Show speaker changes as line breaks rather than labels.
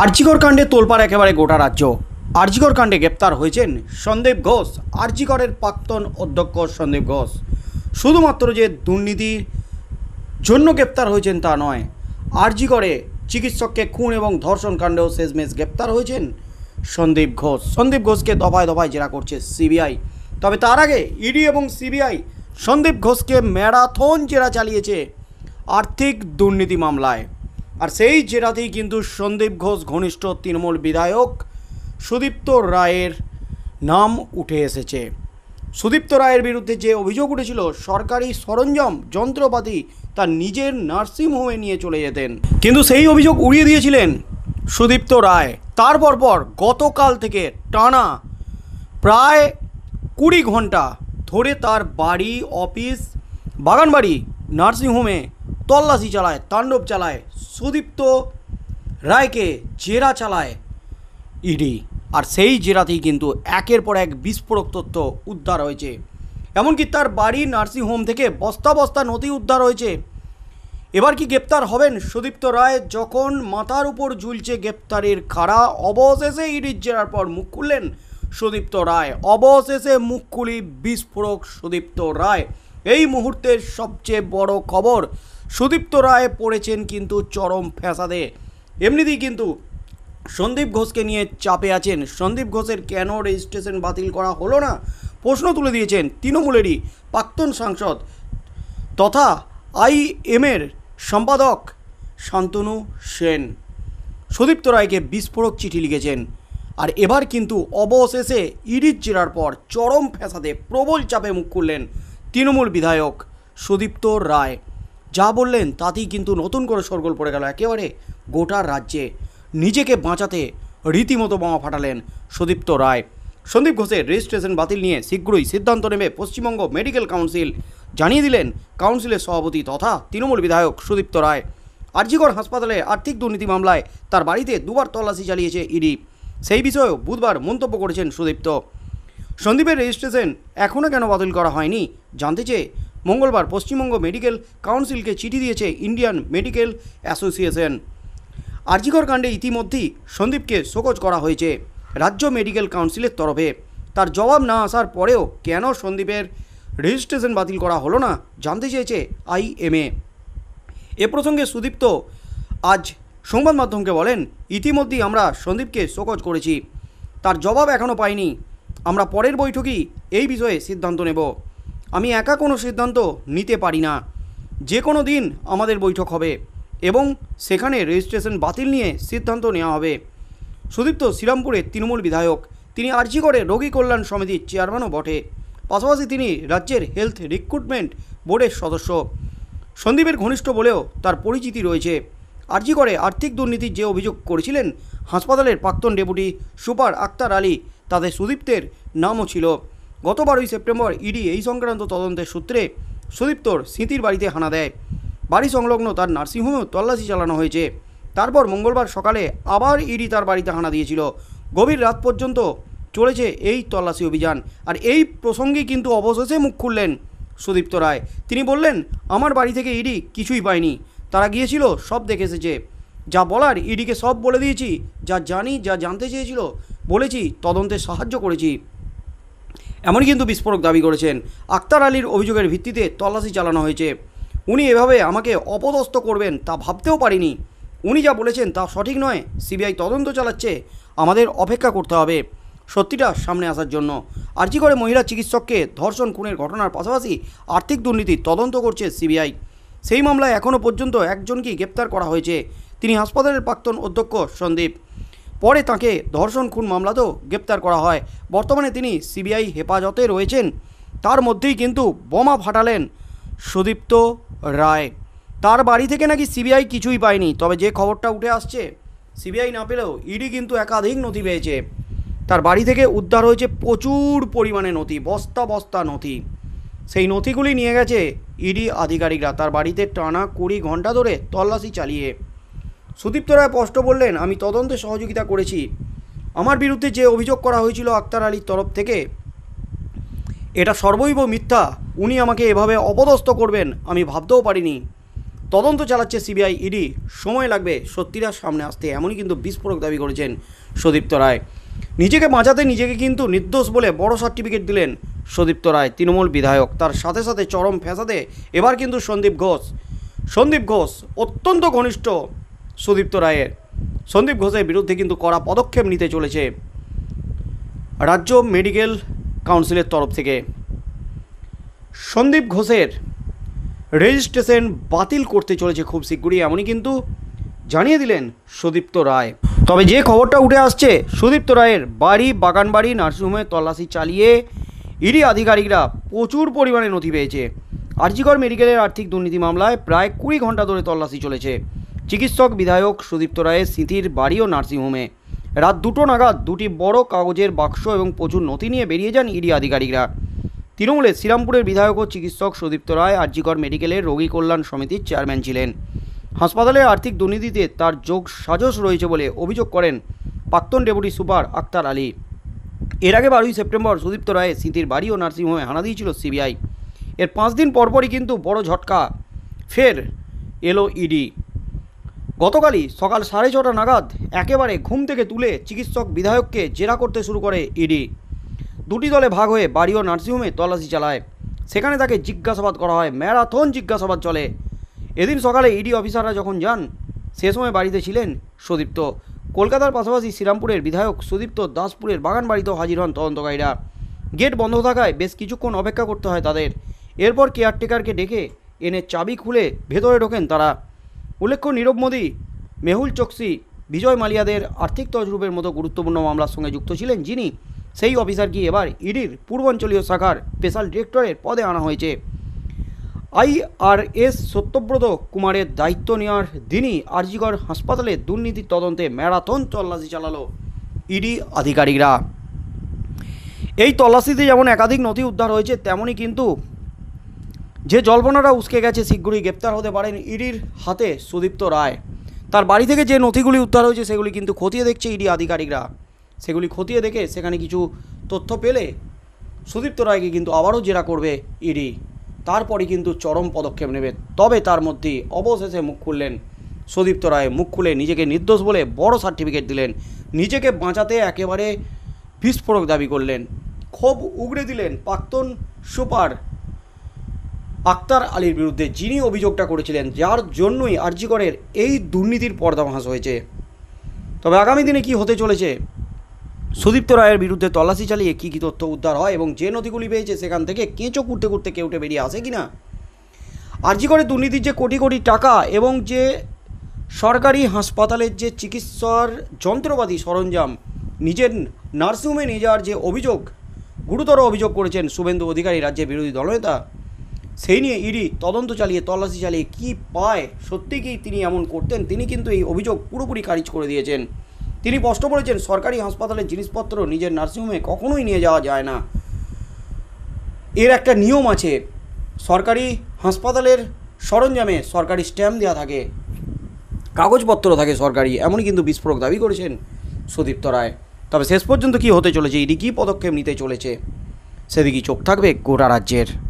আরজিকর কাণ্ডে তোলপাড় একেবারে গোটা রাজ্য। আরজিকর কাণ্ডে গ্রেপ্তার হয়েছেন সন্দীপ ঘোষ। আরজিকরের প্রাক্তন অধ্যক্ষ সন্দীপ ঘোষ শুধুমাত্র যে দুর্নীতির জন্য গ্রেপ্তার হয়েছেন তা নয়, আরজিকরে চিকিৎসককে খুন এবং ধর্ষণ কাণ্ডেও শেষমেশ গ্রেপ্তার হয়েছেন সন্দীপ ঘোষ। সন্দীপ ঘোষকে দফায় দফায় জেরা করছে সিবিআই। তবে তার আগে ইডি এবং সিবিআই সন্দীপ ঘোষকে ম্যারাথন জেরা চালিয়েছে আর্থিক দুর্নীতি মামলায়। আর সেই জেরাতেই কিন্তু সন্দীপ ঘোষ ঘনিষ্ঠ তৃণমূল বিধায়ক সুদীপ্ত রায়ের নাম উঠে এসেছে। সুদীপ্ত রায়ের বিরুদ্ধে যে অভিযোগ উঠেছিল, সরকারি সরঞ্জাম যন্ত্রপাতি তার নিজের নার্সিংহোমে নিয়ে চলে যেতেন, কিন্তু সেই অভিযোগ উড়িয়ে দিয়েছিলেন সুদীপ্ত রায়। তারপর গতকাল থেকে টানা প্রায় 20 ঘন্টা ধরে তার বাড়ি, অফিস, বাগানবাড়ি, নার্সিংহোমে তল্লাশি চালায়, তাণ্ডব চালায়, সুদীপ্ত রায়কে জেরা চালায় ইডি। আর সেই জেরাতেই কিন্তু একের পর এক বিস্ফোরক তথ্য উদ্ধার হয়েছে। এমনকি তার বাড়ি, নার্সিংহোম থেকে বস্তা বস্তা নথি উদ্ধার হয়েছে। এবার কি গ্রেপ্তার হবেন সুদীপ্ত রায়? যখন মাথার উপর ঝুলছে গ্রেপ্তারের খাড়া, অবশেষে ইডির জেরার পর মুখ খুললেন সুদীপ্ত রায়। অবশেষে মুখ খুলি বিস্ফোরক সুদীপ্ত রায়। এই মুহূর্তের সবচেয়ে বড় খবর, সুদীপ্ত রায় পড়েছেন কিন্তু চরম ফ্যাসাদে। এমনিতেই কিন্তু সন্দীপ ঘোষকে নিয়ে চাপে আছেন। সন্দীপ ঘোষের কেন রেজিস্ট্রেশন বাতিল করা হলো না প্রশ্ন তুলে দিয়েছেন তৃণমূলেরই প্রাক্তন সাংসদ তথা আইএমের সম্পাদক শান্তনু সেন। সুদীপ্ত রায়কে বিস্ফোরক চিঠি লিখেছেন। আর এবার কিন্তু অবশেষে ইডির জেরার পর চরম ফ্যাসাদে প্রবল চাপে মুখ খুললেন তৃণমূল বিধায়ক সুদীপ্ত রায়। যা বললেন তাতেই কিন্তু নতুন করে শোরগোল পড়ে গেল একেবারে গোটা রাজ্যে। নিজেকে বাঁচাতে রীতিমতো বোমা ফাটালেন সুদীপ্ত রায়। সন্দীপ ঘোষের রেজিস্ট্রেশন বাতিল নিয়ে শীঘ্রই সিদ্ধান্ত নেবে পশ্চিমবঙ্গ মেডিকেল কাউন্সিল, জানিয়ে দিলেন কাউন্সিলের সভাপতি তথা তৃণমূল বিধায়ক সুদীপ্ত রায়। আরজিকর হাসপাতালে আর্থিক দুর্নীতি মামলায় তার বাড়িতে দুবার তল্লাশি চালিয়েছে ইডি। সেই বিষয়েও বুধবার মন্তব্য করেছেন সুদীপ্ত। সন্দীপের রেজিস্ট্রেশন এখনও কেন বাতিল করা হয়নি জানতে চেয়ে মঙ্গলবার পশ্চিমবঙ্গ মেডিকেল কাউন্সিলকে চিঠি দিয়েছে ইন্ডিয়ান মেডিকেল অ্যাসোসিয়েশন। আরজিকর কাণ্ডে ইতিমধ্যেই সন্দীপকে শোকজ করা হয়েছে রাজ্য মেডিকেল কাউন্সিলের তরফে। তার জবাব না আসার পরেও কেন সন্দীপের রেজিস্ট্রেশন বাতিল করা হলো না জানতে চেয়েছে আইএমএ। এ প্রসঙ্গে সুদীপ্ত আজ সংবাদ মাধ্যমকে বলেন, ইতিমধ্যেই আমরা সন্দীপকে শোকজ করেছি, তার জবাব এখনও পাইনি। আমরা পরের বৈঠকেই এই বিষয়ে সিদ্ধান্ত নেব। আমি একা কোনো সিদ্ধান্ত নিতে পারি না। যে কোনো দিন আমাদের বৈঠক হবে এবং সেখানে রেজিস্ট্রেশন বাতিল নিয়ে সিদ্ধান্ত নেওয়া হবে। সুদীপ্ত শ্রীরামপুরের তৃণমূল বিধায়ক। তিনি আরজিকরে রোগী কল্যাণ সমিতির চেয়ারম্যানও বটে। পাশাপাশি তিনি রাজ্যের হেলথ রিক্রুটমেন্ট বোর্ডের সদস্য। সন্দীপের ঘনিষ্ঠ বলেও তার পরিচিতি রয়েছে। আরজিকরে আর্থিক দুর্নীতির যে অভিযোগ করেছিলেন হাসপাতালের প্রাক্তন ডেপুটি সুপার আক্তার আলী, তাতে সুদীপ্তের নামও ছিল। গত 12 সেপ্টেম্বর ইডি এই সংক্রান্ত তদন্তের সূত্রে সুদীপ্তর স্মৃতির বাড়িতে হানা দেয়। বাড়ি সংলগ্ন তার নার্সিংহোমেও তল্লাশি চালানো হয়েছে। তারপর মঙ্গলবার সকালে আবার ইডি তার বাড়িতে হানা দিয়েছিল। গভীর রাত পর্যন্ত চলেছে এই তল্লাশি অভিযান। আর এই প্রসঙ্গেই কিন্তু অবশেষে মুখ খুললেন সুদীপ্ত রায়। তিনি বললেন, আমার বাড়ি থেকে ইডি কিছুই পায়নি, তারা গিয়েছিল, সব দেখে এসেছে। যা বলার ইডিকে সব বলে দিয়েছি, যা জানি, যা জানতে চেয়েছিল বলেছি, তদন্তে সাহায্য করেছি। এমনই কিন্তু বিস্ফোরক দাবি করেছেন। আক্তার আলীর অভিযোগের ভিত্তিতে তল্লাশি চালানো হয়েছে। উনি এভাবে আমাকে অপদস্থ করবেন তা ভাবতেও পারিনি। উনি যা বলেছেন তা সঠিক নয়। সিবিআই তদন্ত চালাচ্ছে, আমাদের অপেক্ষা করতে হবে সত্যিটা সামনে আসার জন্য। আরজিকরে মহিলা চিকিৎসককে ধর্ষণ খুনের ঘটনার পাশাপাশি আর্থিক দুর্নীতির তদন্ত করছে সিবিআই। সেই মামলায় এখনও পর্যন্ত একজনকেই গ্রেপ্তার করা হয়েছে। তিনি হাসপাতালের প্রাক্তন অধ্যক্ষ সন্দীপ। পরে তাকে ধর্ষণ খুন মামলাতেও গ্রেপ্তার করা হয়। বর্তমানে তিনি সিবিআই হেফাজতে রয়েছেন। তার মধ্যেই কিন্তু বোমা ফাটালেন সুদীপ্ত রায়। তার বাড়ি থেকে নাকি সিবিআই কিছুই পায়নি। তবে যে খবরটা উঠে আসছে, সিবিআই না পেলেও ইডি কিন্তু একাধিক নথি পেয়েছে। তার বাড়ি থেকে উদ্ধার হয়েছে প্রচুর পরিমাণে নথি, বস্তা বস্তা নথি। সেই নথিগুলি নিয়ে গেছে ইডি আধিকারিকরা তার বাড়িতে টানা 20 ঘন্টা ধরে তল্লাশি চালিয়ে। সুদীপ্ত রায় স্পষ্ট বললেন, আমি তদন্তে সহযোগিতা করেছি। আমার বিরুদ্ধে যে অভিযোগ করা হয়েছিল আক্তার আলীর তরফ থেকে, এটা সর্বৈব মিথ্যা। উনি আমাকে এভাবে অপদস্থ করবেন আমি ভাবতেও পারিনি। তদন্ত চালাচ্ছে সিবিআই ইডি, সময় লাগবে সত্যিরা সামনে আসতে, এমনই কিন্তু বিস্ফোরক দাবি করেছেন সুদীপ্ত রায়। নিজেকে বাঁচাতে নিজেকে কিন্তু নির্দোষ বলে বড় সার্টিফিকেট দিলেন সুদীপ্ত রায়, তৃণমূল বিধায়ক। তার সাথে সাথে চরম ফ্যাসাদে এবার কিন্তু সন্দীপ ঘোষ অত্যন্ত ঘনিষ্ঠ সুদীপ্ত রায়ের। সন্দীপ ঘোষের বিরুদ্ধে কিন্তু কড়া পদক্ষেপ নিতে চলেছে রাজ্য মেডিকেল কাউন্সিলের তরফ থেকে। সন্দীপ ঘোষের রেজিস্ট্রেশন বাতিল করতে চলেছে খুব শীঘ্রই, এমনই কিন্তু জানিয়ে দিলেন সুদীপ্ত রায়। তবে যে খবরটা উঠে আসছে, সুদীপ্ত রায়ের বাড়ি, বাগানবাড়ি, নার্সিংহোমে তল্লাশি চালিয়ে ইডি আধিকারিকরা প্রচুর পরিমাণে নথি পেয়েছে। আরজিকর মেডিকেলের আর্থিক দুর্নীতি মামলায় প্রায় 20 ঘন্টা ধরে তল্লাশি চলেছে চিকিৎসক বিধায়ক সুদীপ্ত রায়ের স্মৃতির বাড়ি ও নার্সিংহোমে। রাত 2টো নাগাদ 2টি বড় কাগজের বাক্স এবং প্রচুর নথি নিয়ে বেরিয়ে যান ইডি আধিকারিকরা। তৃণমূলের শ্রীরামপুরের বিধায়ক ও চিকিৎসক সুদীপ্ত রায় আরজিকর মেডিকেলের রোগী কল্যাণ সমিতির চেয়ারম্যান ছিলেন। হাসপাতালের আর্থিক দুর্নীতিতে তার যোগ সাজশ রয়েছে বলে অভিযোগ করেন প্রাক্তন ডেপুটি সুপার আক্তার আলী। এর আগে 12ই সেপ্টেম্বর সুদীপ্ত রায়ের স্মৃতির বাড়ি ও নার্সিংহোমে হানা দিয়েছিল সিবিআই। এর 5 দিন পরপরই কিন্তু বড় ঝটকা ফের এলো ইডি। গতকালই সকাল 6:30 নাগাদ একেবারে ঘুম থেকে তুলে চিকিৎসক বিধায়ককে জেরা করতে শুরু করে ইডি। 2টি দলে ভাগ হয়ে বাড়ি ও নার্সিংহোমে তল্লাশি চালায়। সেখানে তাকে জিজ্ঞাসাবাদ করা হয়, ম্যারাথন জিজ্ঞাসাবাদ চলে। এদিন সকালে ইডি অফিসাররা যখন যান, সে সময় বাড়িতে ছিলেন সুদীপ্ত। কলকাতার পাশাপাশি শ্রীরামপুরের বিধায়ক সুদীপ্ত দাসপুরের বাগান বাড়িতেও হাজির হন তদন্তকারীরা। গেট বন্ধ থাকায় বেশ কিছুক্ষণ অপেক্ষা করতে হয় তাদের। এরপর কেয়ারটেকারকে ডেকে এনে চাবি খুলে ভেতরে ঢোকেন তারা। উল্লেখ্য, নীরব মোদী, মেহুল চোকসি, বিজয় মালিয়াদের আর্থিক তছরূপের মতো গুরুত্বপূর্ণ মামলার সঙ্গে যুক্ত ছিলেন যিনি, সেই অফিসারকে এবার ইডির পূর্বাঞ্চলীয় শাখার স্পেশাল ডিরেক্টরের পদে আনা হয়েছে। আইআরএস সত্যব্রত কুমারের দায়িত্ব নেওয়ার দিনই আরজিকর হাসপাতালে দুর্নীতির তদন্তে ম্যারাথন তল্লাশি চালালো ইডি আধিকারিকরা। এই তল্লাশিতে যেমন একাধিক নথি উদ্ধার হয়েছে, তেমনই কিন্তু যে জল্পনাটা উস্কে গেছে, শীঘ্রই গ্রেপ্তার হতে পারেন ইডির হাতে সুদীপ্ত রায়। তার বাড়ি থেকে যে নথিগুলি উদ্ধার হয়েছে সেগুলি কিন্তু খতিয়ে দেখছে ইডি আধিকারিকরা। সেগুলি খতিয়ে দেখে সেখানে কিছু তথ্য পেলে সুদীপ্ত রায়কে কিন্তু আবারও জেরা করবে ইডি। তারপরে কিন্তু চরম পদক্ষেপ নেবে। তবে তার মধ্যেই অবশেষে মুখ খুললেন সুদীপ্ত রায়। মুখ খুলে নিজেকে নির্দোষ বলে বড় সার্টিফিকেট দিলেন। নিজেকে বাঁচাতে একেবারে বিস্ফোরক দাবি করলেন। ক্ষোভ উগড়ে দিলেন প্রাক্তন সুপার আক্তার আলীর বিরুদ্ধে, যিনি অভিযোগটা করেছিলেন, যার জন্যই আরজিকরের এই দুর্নীতির পর্দাফাঁস হয়েছে। তবে আগামী দিনে কি হতে চলেছে, সুদীপ্ত রায়ের বিরুদ্ধে তল্লাশি চালিয়ে কী কী তথ্য উদ্ধার হয় এবং যে নথিগুলি পেয়েছে সেখান থেকে কেঁচো করতে করতে কেউটে বেরিয়ে আসে কিনা, আরজিকরের দুর্নীতির যে কোটি কোটি টাকা এবং যে সরকারি হাসপাতালের যে চিকিৎসার যন্ত্রপাতি সরঞ্জাম নিজের নার্সিংহোমে নিয়ে যাওয়ার যে অভিযোগ, গুরুতর অভিযোগ করেছেন শুভেন্দু অধিকারী, রাজ্যের বিরোধী দলনেতা, সেই নিয়ে ইডি তদন্ত চালিয়ে তল্লাশি চালিয়ে কী পায়, সত্যি কি তিনি এমন করতেন, তিনি কিন্তু এই অভিযোগ পুরোপুরি খারিজ করে দিয়েছেন। তিনি স্পষ্ট বলেছেন, সরকারি হাসপাতালের জিনিসপত্র নিজের নার্সিংহোমে কখনোই নিয়ে যাওয়া যায় না। এর একটা নিয়ম আছে, সরকারি হাসপাতালের সরঞ্জামে সরকারি স্ট্যাম্প দেওয়া থাকে, কাগজপত্র থাকে সরকারি, এমনই কিন্তু বিস্ফোরক দাবি করেছেন সুদীপ্ত রায়। তবে শেষ পর্যন্ত কী হতে চলেছে, ইডি কী পদক্ষেপ নিতে চলেছে, সেদিকেই চোখ থাকবে গোটা রাজ্যের।